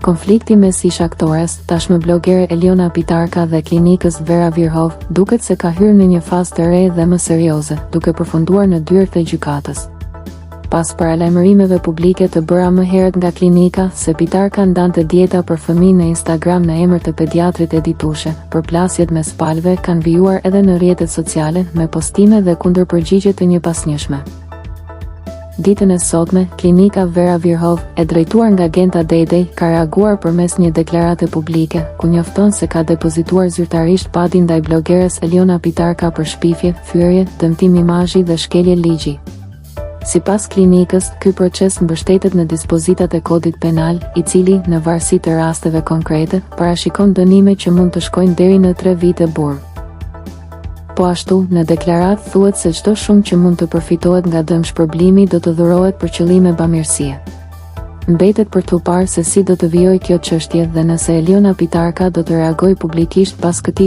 Konflikti mes ish aktores, tashmë blogere Eliona Pitarka dhe klinikës Vera Virhov, duket se ka hyrë në një fazë të re dhe më serioze, duke përfunduar në dyert e gjykatës. Pas paralajmërimeve publike të bëra më herët nga klinika se Pitarka ndante dieta për fëmijë në Instagram në emër të pediatrit Editushe, përplasjet mes palëve kanë vijuar edhe në rrjetet sociale me postime dhe kundërpërgjigje të njëpasnjëshme. Ditën e sotme, klinika Vera Virhov, e drejtuar nga Genta Dedej, ka reaguar përmes një deklarate publike, ku njofton se ka depozituar zyrtarisht padi ndaj blogeres Eliona Pitarka për shpifje, fyerje, dëmtim imazhi dhe shkelje ligji. Sipas klinikës, ky proces mbështetet në dispozitat e kodit penal, i cili, në varësi të rasteve konkrete, parashikon dënime që mund të shkojnë deri në 3 vite burg. Po ashtu, në deklarat thuhet se çdo shumë që mund të përfitohet nga dëmshpërblimi do të dhurohet për qëllime bamirësie. Mbetet për t'u parë se si do të vijojë kjo çështje dhe nëse Eliona Pitarka do të reagojë publikisht pas këtij